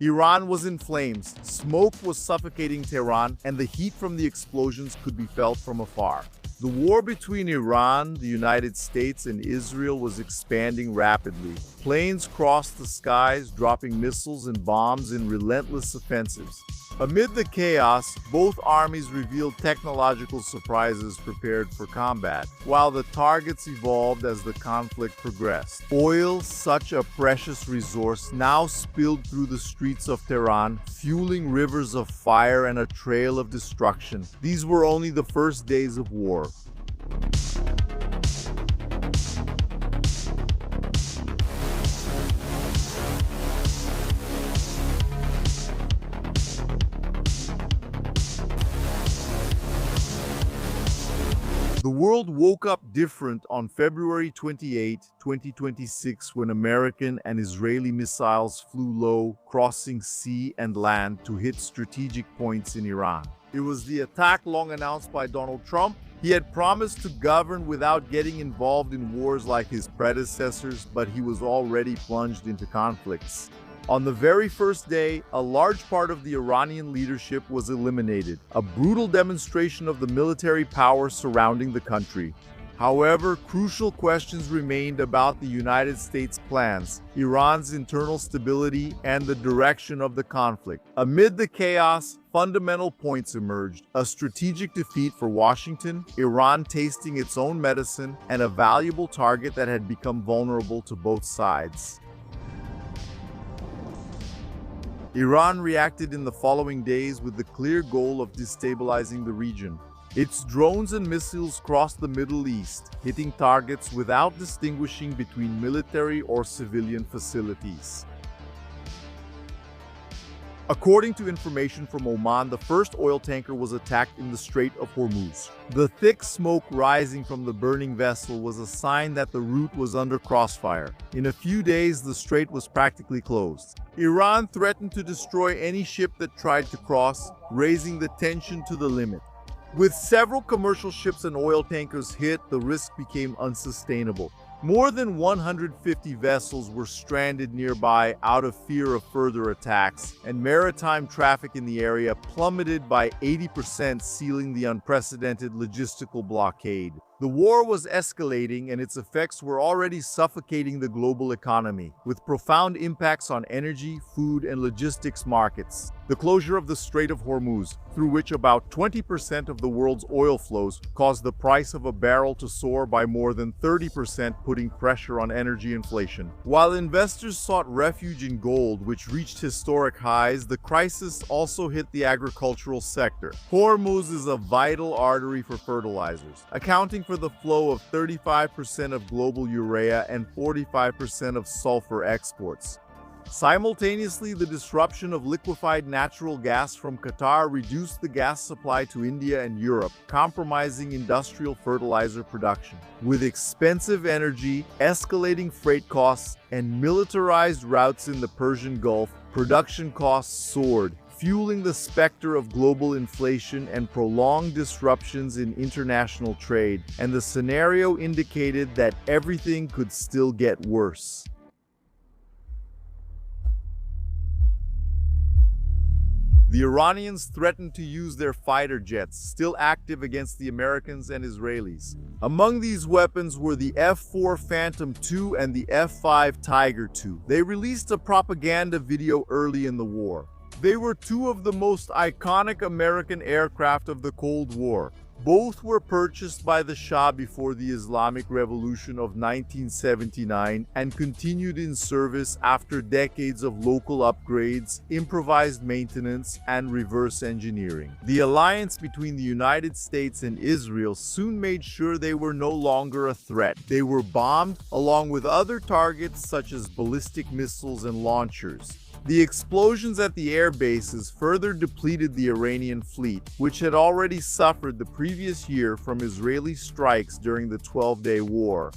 Iran was in flames, smoke was suffocating Tehran, and the heat from the explosions could be felt from afar. The war between Iran, the United States, and Israel was expanding rapidly. Planes crossed the skies, dropping missiles and bombs in relentless offensives. Amid the chaos, both armies revealed technological surprises prepared for combat, while the targets evolved as the conflict progressed. Oil, such a precious resource, now spilled through the streets of Tehran, fueling rivers of fire and a trail of destruction. These were only the first days of war. The world woke up different on February 28, 2026, when American and Israeli missiles flew low, crossing sea and land to hit strategic points in Iran. It was the attack long announced by Donald Trump. He had promised to govern without getting involved in wars like his predecessors, but he was already plunged into conflicts. On the very first day, a large part of the Iranian leadership was eliminated, a brutal demonstration of the military power surrounding the country. However, crucial questions remained about the United States' plans, Iran's internal stability, and the direction of the conflict. Amid the chaos, fundamental points emerged: a strategic defeat for Washington, Iran tasting its own medicine, and a valuable target that had become vulnerable to both sides. Iran reacted in the following days with the clear goal of destabilizing the region. Its drones and missiles crossed the Middle East, hitting targets without distinguishing between military or civilian facilities. According to information from Oman, the first oil tanker was attacked in the Strait of Hormuz. The thick smoke rising from the burning vessel was a sign that the route was under crossfire. In a few days, the strait was practically closed. Iran threatened to destroy any ship that tried to cross, raising the tension to the limit. With several commercial ships and oil tankers hit, the risk became unsustainable. More than 150 vessels were stranded nearby out of fear of further attacks, and maritime traffic in the area plummeted by 80%, sealing the unprecedented logistical blockade. The war was escalating, and its effects were already suffocating the global economy, with profound impacts on energy, food, and logistics markets. The closure of the Strait of Hormuz, through which about 20% of the world's oil flows, caused the price of a barrel to soar by more than 30%, putting pressure on energy inflation. While investors sought refuge in gold, which reached historic highs, the crisis also hit the agricultural sector. Hormuz is a vital artery for fertilizers, accounting for the flow of 35% of global urea and 45% of sulfur exports. Simultaneously, the disruption of liquefied natural gas from Qatar reduced the gas supply to India and Europe, compromising industrial fertilizer production. With expensive energy, escalating freight costs, and militarized routes in the Persian Gulf, production costs soared, fueling the specter of global inflation and prolonged disruptions in international trade, and the scenario indicated that everything could still get worse. The Iranians threatened to use their fighter jets, still active against the Americans and Israelis. Among these weapons were the F-4 Phantom II and the F-5 Tiger II. They released a propaganda video early in the war. They were two of the most iconic American aircraft of the Cold War. Both were purchased by the Shah before the Islamic Revolution of 1979 and continued in service after decades of local upgrades, improvised maintenance, and reverse engineering. The alliance between the United States and Israel soon made sure they were no longer a threat. They were bombed, along with other targets such as ballistic missiles and launchers. The explosions at the air bases further depleted the Iranian fleet, which had already suffered the previous year from Israeli strikes during the 12-day war.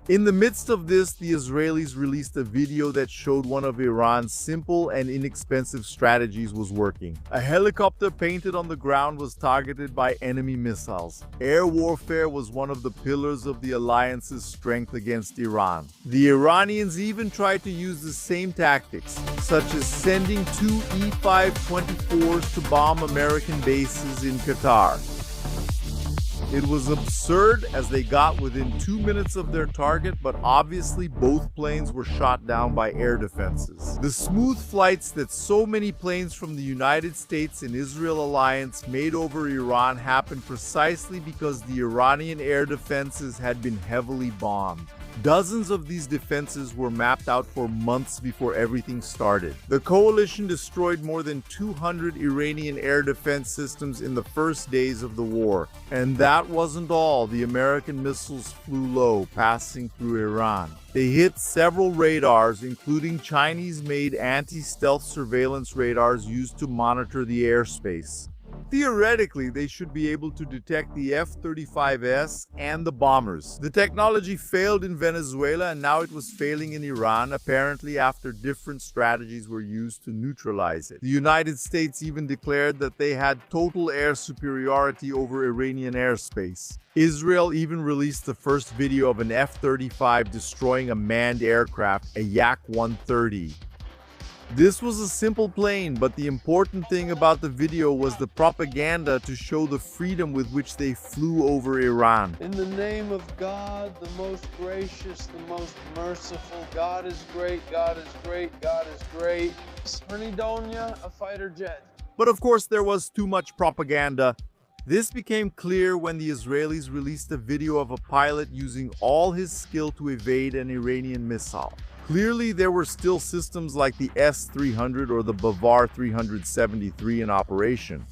In the midst of this, the Israelis released a video that showed one of Iran's simple and inexpensive strategies was working. A helicopter painted on the ground was targeted by enemy missiles. Air warfare was one of the pillars of the alliance's strength against Iran. The Iranians even tried to use the same tactics, such as sending two E-524s to bomb American bases in Qatar. It was absurd as they got within 2 minutes of their target, but obviously both planes were shot down by air defenses. The smooth flights that so many planes from the United States and Israel alliance made over Iran happened precisely because the Iranian air defenses had been heavily bombed. Dozens of these defenses were mapped out for months before everything started. The coalition destroyed more than 200 Iranian air defense systems in the first days of the war. And that wasn't all. The American missiles flew low, passing through Iran. They hit several radars, including Chinese-made anti-stealth surveillance radars used to monitor the airspace. Theoretically, they should be able to detect the F-35S and the bombers. The technology failed in Venezuela and now it was failing in Iran, apparently after different strategies were used to neutralize it. The United States even declared that they had total air superiority over Iranian airspace. Israel even released the first video of an F-35 destroying a manned aircraft, a Yak-130. This was a simple plane, but the important thing about the video was the propaganda to show the freedom with which they flew over Iran. In the name of God, the most gracious, the most merciful, God is great, God is great, God is great. Spernidonia, a fighter jet. But of course, there was too much propaganda. This became clear when the Israelis released a video of a pilot using all his skill to evade an Iranian missile. Clearly, there were still systems like the S-300 or the Bavar 373 in operation.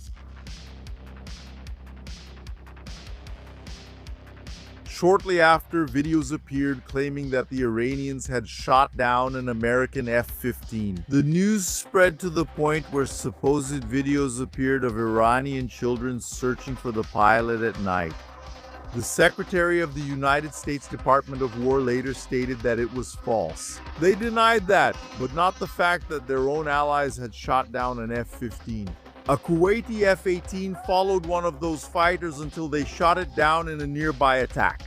Shortly after, videos appeared claiming that the Iranians had shot down an American F-15. The news spread to the point where supposed videos appeared of Iranian children searching for the pilot at night. The Secretary of the United States Department of War later stated that it was false. They denied that, but not the fact that their own allies had shot down an F-15. A Kuwaiti F-18 followed one of those fighters until they shot it down in a nearby attack.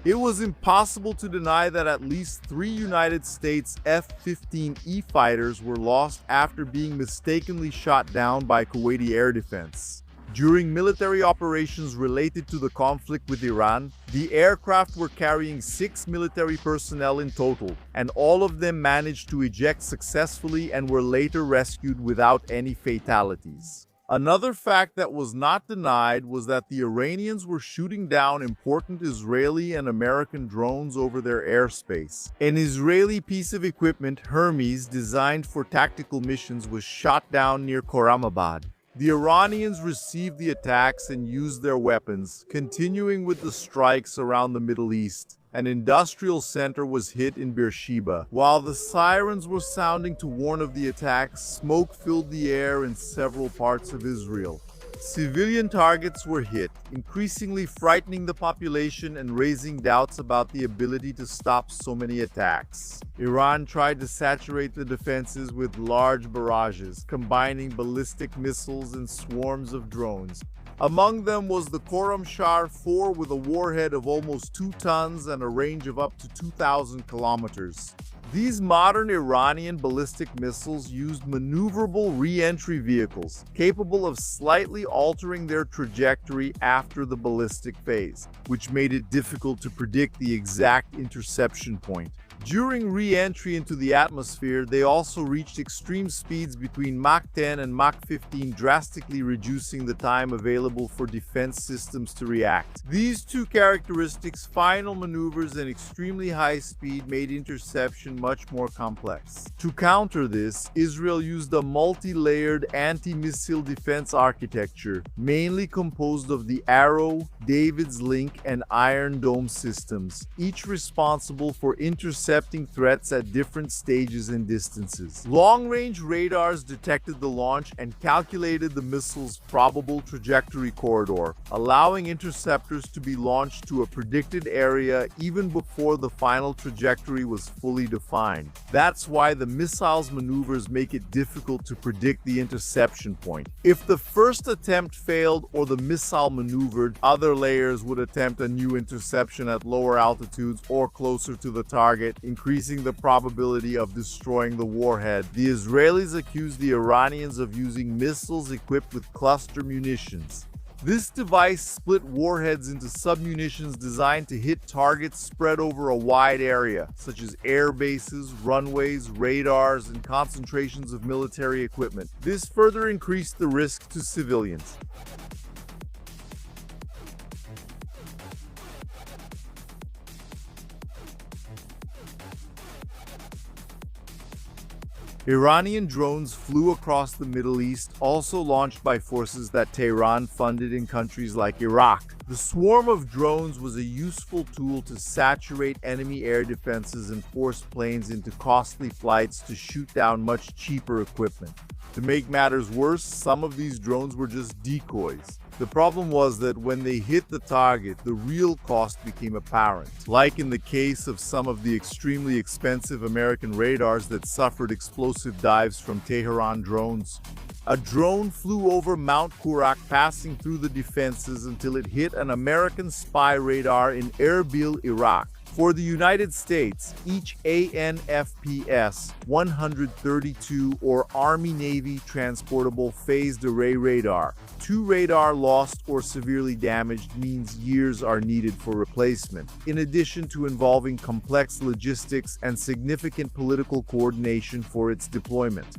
It was impossible to deny that at least 3 United States F-15E fighters were lost after being mistakenly shot down by Kuwaiti air defense. During military operations related to the conflict with Iran, the aircraft were carrying 6 military personnel in total, and all of them managed to eject successfully and were later rescued without any fatalities. Another fact that was not denied was that the Iranians were shooting down important Israeli and American drones over their airspace. An Israeli piece of equipment, Hermes, designed for tactical missions, was shot down near Khorramabad. The Iranians received the attacks and used their weapons, continuing with the strikes around the Middle East. An industrial center was hit in Beersheba. While the sirens were sounding to warn of the attacks, smoke filled the air in several parts of Israel. Civilian targets were hit, increasingly frightening the population and raising doubts about the ability to stop so many attacks. Iran tried to saturate the defenses with large barrages, combining ballistic missiles and swarms of drones. Among them was the Khorramshahr-4 with a warhead of almost 2 tons and a range of up to 2,000 kilometers. These modern Iranian ballistic missiles used maneuverable re-entry vehicles, capable of slightly altering their trajectory after the ballistic phase, which made it difficult to predict the exact interception point. During re-entry into the atmosphere, they also reached extreme speeds between Mach 10 and Mach 15, drastically reducing the time available for defense systems to react. These two characteristics, final maneuvers and extremely high speed, made interception much more complex. To counter this, Israel used a multi-layered anti-missile defense architecture, mainly composed of the Arrow, David's Link, and Iron Dome systems, each responsible for intercepting intercepting threats at different stages and distances. Long-range radars detected the launch and calculated the missile's probable trajectory corridor, allowing interceptors to be launched to a predicted area even before the final trajectory was fully defined. That's why the missile's maneuvers make it difficult to predict the interception point. If the first attempt failed or the missile maneuvered, other layers would attempt a new interception at lower altitudes or closer to the target, increasing the probability of destroying the warhead. The Israelis accused the Iranians of using missiles equipped with cluster munitions. This device split warheads into submunitions designed to hit targets spread over a wide area, such as air bases, runways, radars, and concentrations of military equipment. This further increased the risk to civilians. Iranian drones flew across the Middle East, also launched by forces that Tehran funded in countries like Iraq. The swarm of drones was a useful tool to saturate enemy air defenses and force planes into costly flights to shoot down much cheaper equipment. To make matters worse, some of these drones were just decoys. The problem was that when they hit the target, the real cost became apparent, like in the case of some of the extremely expensive American radars that suffered explosive dives from Tehran drones. A drone flew over Mount Qurak, passing through the defenses until it hit an American spy radar in Erbil, Iraq. For the United States, each ANFPS 132 or Army-Navy Transportable Phased Array Radar, 2 radar lost or severely damaged means years are needed for replacement, in addition to involving complex logistics and significant political coordination for its deployment.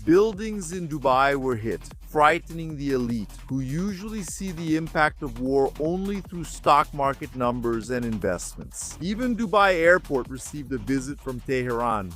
Buildings in Dubai were hit, frightening the elite, who usually see the impact of war only through stock market numbers and investments. Even Dubai Airport received a visit from Tehran.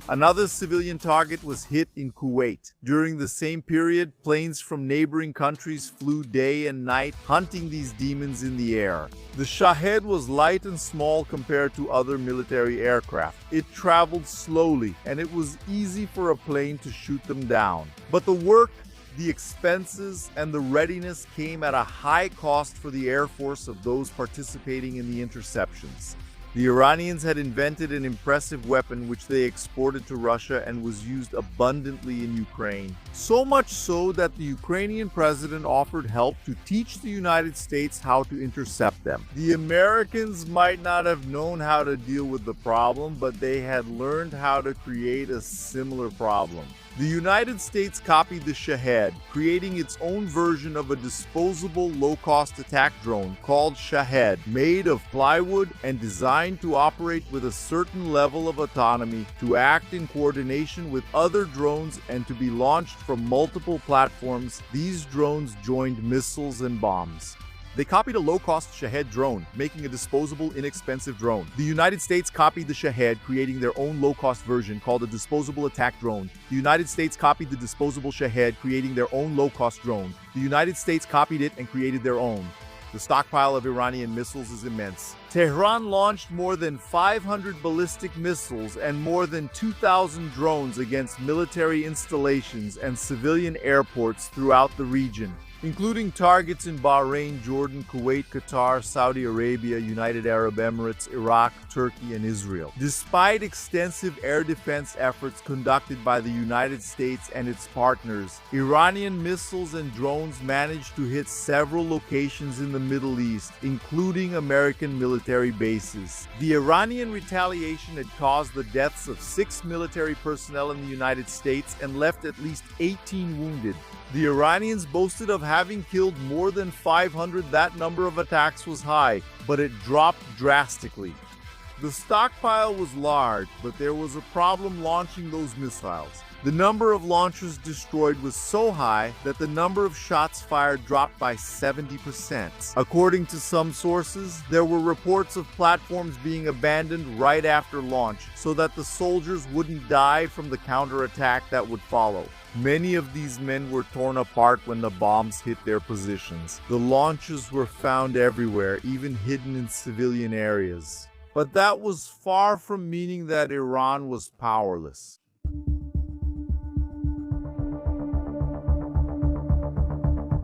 Another civilian target was hit in Kuwait. During the same period, planes from neighboring countries flew day and night, hunting these demons in the air. The Shahed was light and small compared to other military aircraft. It traveled slowly, and it was easy for a plane to shoot them down. But the work, the expenses, and the readiness came at a high cost for the Air Force of those participating in the interceptions. The Iranians had invented an impressive weapon which they exported to Russia and was used abundantly in Ukraine. So much so that the Ukrainian president offered help to teach the United States how to intercept them. The Americans might not have known how to deal with the problem, but they had learned how to create a similar problem. The United States copied the Shahed, creating its own version of a disposable low-cost attack drone called Shahed, made of plywood and designed to operate with a certain level of autonomy, to act in coordination with other drones, and to be launched from multiple platforms. These drones joined missiles and bombs. They copied a low-cost Shahed drone, making a disposable, inexpensive drone. The United States copied the Shahed, creating their own low-cost version called a disposable attack drone. The United States copied the disposable Shahed, creating their own low-cost drone. The United States copied it and created their own. The stockpile of Iranian missiles is immense. Tehran launched more than 500 ballistic missiles and more than 2,000 drones against military installations and civilian airports throughout the region, including targets in Bahrain, Jordan, Kuwait, Qatar, Saudi Arabia, United Arab Emirates, Iraq, Turkey, and Israel. Despite extensive air defense efforts conducted by the United States and its partners, Iranian missiles and drones managed to hit several locations in the Middle East, including American military bases. The Iranian retaliation had caused the deaths of 6 military personnel in the United States and left at least 18 wounded. The Iranians boasted of having killed more than 500. That number of attacks was high, but it dropped drastically. The stockpile was large, but there was a problem launching those missiles. The number of launchers destroyed was so high that the number of shots fired dropped by 70%. According to some sources, there were reports of platforms being abandoned right after launch so that the soldiers wouldn't die from the counterattack that would follow. Many of these men were torn apart when the bombs hit their positions. The launches were found everywhere, even hidden in civilian areas. But that was far from meaning that Iran was powerless.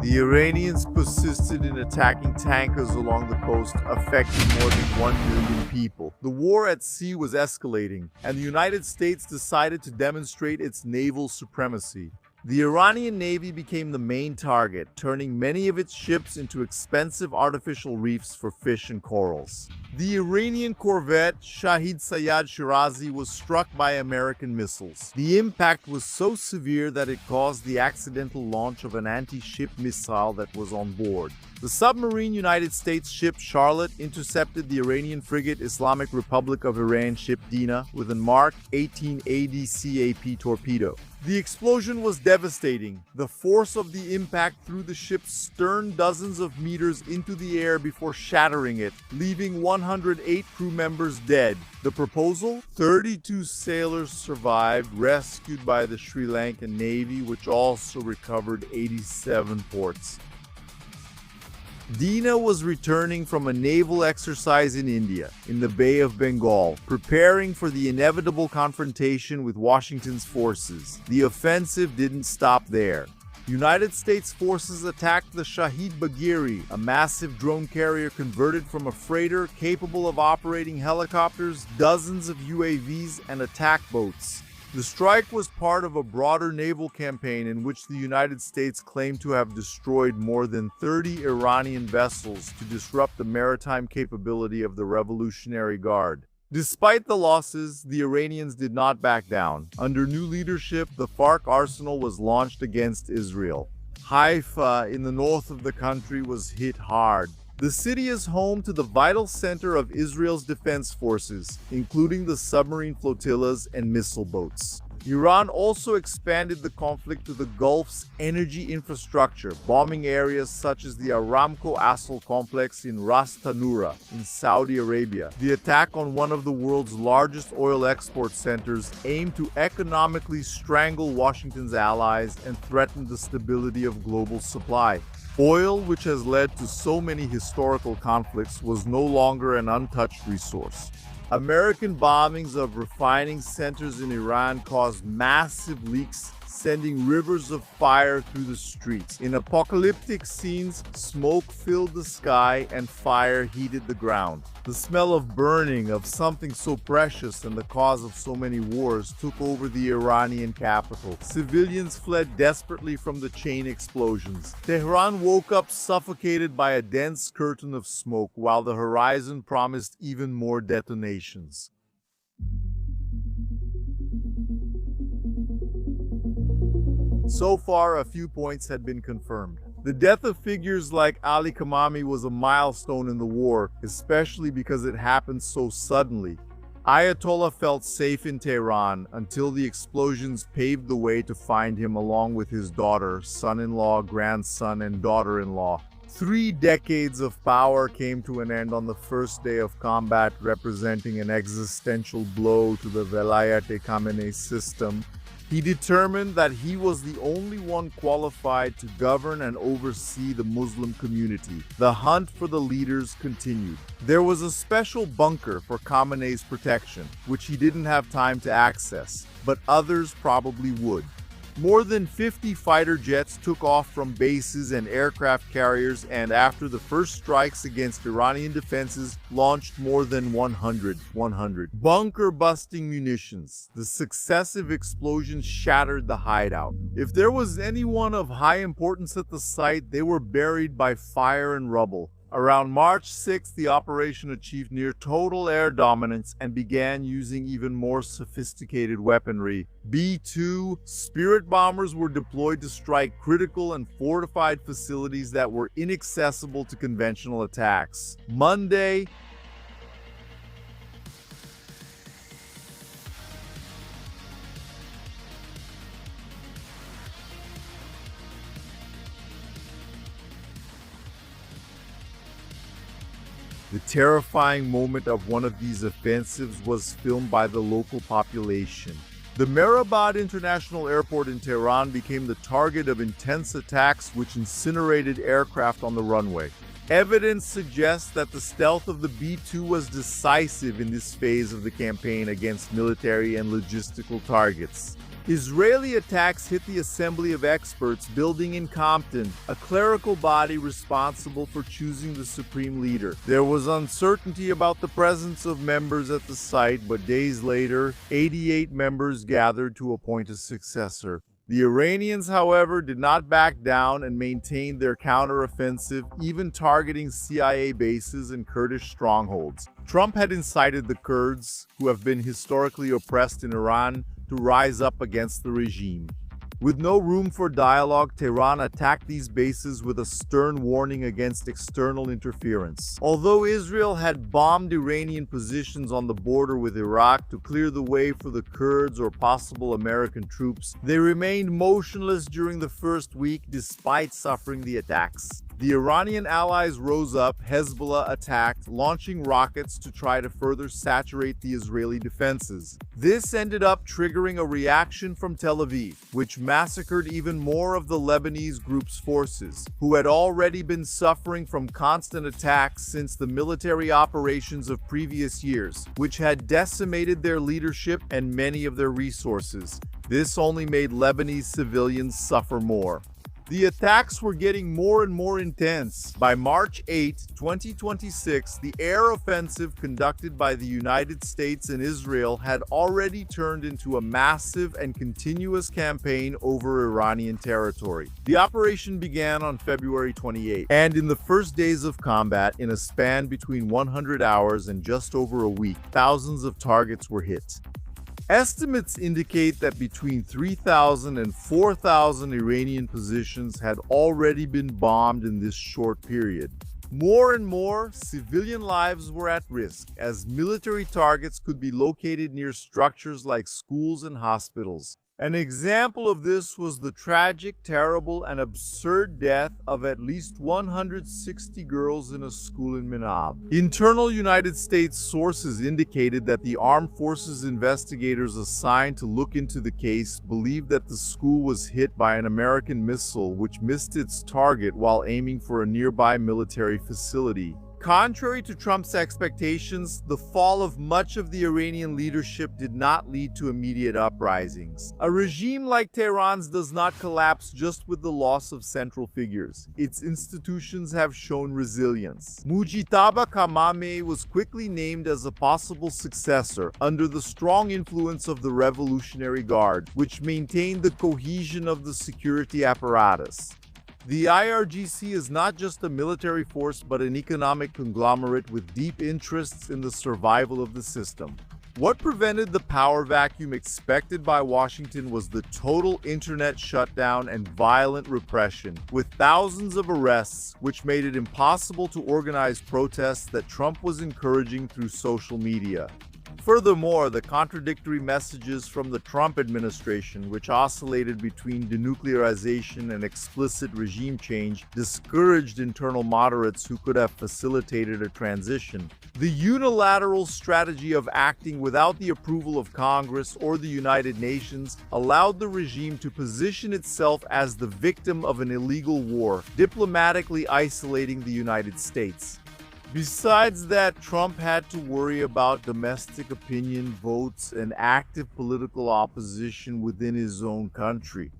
The Iranians persisted in attacking tankers along the coast, affecting more than 1 million people. The war at sea was escalating, and the United States decided to demonstrate its naval supremacy. The Iranian Navy became the main target, turning many of its ships into expensive artificial reefs for fish and corals. The Iranian corvette Shahid Sayyad Shirazi was struck by American missiles. The impact was so severe that it caused the accidental launch of an anti-ship missile that was on board. The submarine United States ship Charlotte intercepted the Iranian frigate Islamic Republic of Iran ship Dina with a Mark 18 ADCAP torpedo. The explosion was devastating. The force of the impact threw the ship's stern dozens of meters into the air before shattering it, leaving 108 crew members dead. The proposal? 32 sailors survived, rescued by the Sri Lankan Navy, which also recovered 87 ports. Dina was returning from a naval exercise in India, in the Bay of Bengal, preparing for the inevitable confrontation with Washington's forces. The offensive didn't stop there. United States forces attacked the Shahid Bagheri, a massive drone carrier converted from a freighter capable of operating helicopters, dozens of UAVs, and attack boats. The strike was part of a broader naval campaign in which the United States claimed to have destroyed more than 30 Iranian vessels to disrupt the maritime capability of the Revolutionary Guard. Despite the losses, the Iranians did not back down. Under new leadership, the FARC arsenal was launched against Israel. Haifa, in the north of the country, was hit hard. The city is home to the vital center of Israel's defense forces, including the submarine flotillas and missile boats. Iran also expanded the conflict to the Gulf's energy infrastructure, bombing areas such as the Aramco Assal complex in Ras Tanura in Saudi Arabia. The attack on one of the world's largest oil export centers aimed to economically strangle Washington's allies and threaten the stability of global supply. Oil, which has led to so many historical conflicts, was no longer an untouched resource. American bombings of refining centers in Iran caused massive leaks, sending rivers of fire through the streets. In apocalyptic scenes, smoke filled the sky and fire heated the ground. The smell of burning of something so precious and the cause of so many wars took over the Iranian capital. Civilians fled desperately from the chain explosions. Tehran woke up suffocated by a dense curtain of smoke, while the horizon promised even more detonations. So far, a few points had been confirmed. The death of figures like Ali Khamenei was a milestone in the war, especially because it happened so suddenly. Ayatollah felt safe in Tehran until the explosions paved the way to find him along with his daughter, son-in-law, grandson, and daughter-in-law. 3 decades of power came to an end on the first day of combat, representing an existential blow to the Velayat-e Khamenei system. He determined that he was the only one qualified to govern and oversee the Muslim community. The hunt for the leaders continued. There was a special bunker for Khamenei's protection, which he didn't have time to access, but others probably would. More than 50 fighter jets took off from bases and aircraft carriers, and after the first strikes against Iranian defenses, launched more than 100 bunker-busting munitions. The successive explosions shattered the hideout. If there was anyone of high importance at the site, they were buried by fire and rubble. Around March 6, the operation achieved near total air dominance and began using even more sophisticated weaponry. B-2 Spirit bombers were deployed to strike critical and fortified facilities that were inaccessible to conventional attacks. Monday, The terrifying moment of one of these offensives was filmed by the local population. The Mehrabad International Airport in Tehran became the target of intense attacks which incinerated aircraft on the runway. Evidence suggests that the stealth of the B-2 was decisive in this phase of the campaign against military and logistical targets. Israeli attacks hit the Assembly of Experts building in Compton, a clerical body responsible for choosing the supreme leader. There was uncertainty about the presence of members at the site, but days later, 88 members gathered to appoint a successor. The Iranians, however, did not back down and maintained their counteroffensive, even targeting CIA bases and Kurdish strongholds. Trump had incited the Kurds, who have been historically oppressed in Iran, to rise up against the regime. With no room for dialogue, Tehran attacked these bases with a stern warning against external interference. Although Israel had bombed Iranian positions on the border with Iraq to clear the way for the Kurds or possible American troops, they remained motionless during the first week despite suffering the attacks. The Iranian allies rose up, Hezbollah attacked, launching rockets to try to further saturate the Israeli defenses. This ended up triggering a reaction from Tel Aviv, which massacred even more of the Lebanese group's forces, who had already been suffering from constant attacks since the military operations of previous years, which had decimated their leadership and many of their resources. This only made Lebanese civilians suffer more. The attacks were getting more and more intense. By March 8, 2026, the air offensive conducted by the United States and Israel had already turned into a massive and continuous campaign over Iranian territory. The operation began on February 28, and in the first days of combat, in a span between 100 hours and just over a week, thousands of targets were hit. Estimates indicate that between 3,000 and 4,000 Iranian positions had already been bombed in this short period. More and more, civilian lives were at risk, as military targets could be located near structures like schools and hospitals. An example of this was the tragic, terrible, and absurd death of at least 160 girls in a school in Minab. Internal United States sources indicated that the armed forces investigators assigned to look into the case believed that the school was hit by an American missile which missed its target while aiming for a nearby military facility. Contrary to Trump's expectations, the fall of much of the Iranian leadership did not lead to immediate uprisings. A regime like Tehran's does not collapse just with the loss of central figures. Its institutions have shown resilience. Mujtaba Khamenei was quickly named as a possible successor under the strong influence of the Revolutionary Guard, which maintained the cohesion of the security apparatus. The IRGC is not just a military force but an economic conglomerate with deep interests in the survival of the system. What prevented the power vacuum expected by Washington was the total internet shutdown and violent repression, with thousands of arrests, which made it impossible to organize protests that Trump was encouraging through social media. Furthermore, the contradictory messages from the Trump administration, which oscillated between denuclearization and explicit regime change, discouraged internal moderates who could have facilitated a transition. The unilateral strategy of acting without the approval of Congress or the United Nations allowed the regime to position itself as the victim of an illegal war, diplomatically isolating the United States. Besides that, Trump had to worry about domestic opinion votes and active political opposition within his own country.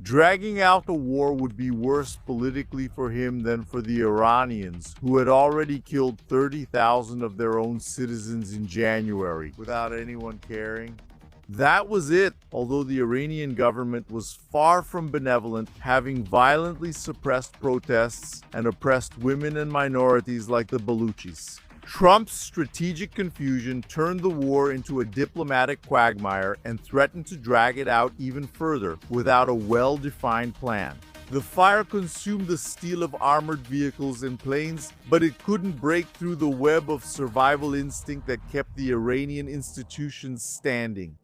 Dragging out the war would be worse politically for him than for the Iranians, who had already killed 30,000 of their own citizens in January, without anyone caring. That was it, although the Iranian government was far from benevolent, having violently suppressed protests and oppressed women and minorities like the Baluchis. Trump's strategic confusion turned the war into a diplomatic quagmire and threatened to drag it out even further without a well-defined plan. The fire consumed the steel of armored vehicles and planes, but it couldn't break through the web of survival instinct that kept the Iranian institutions standing.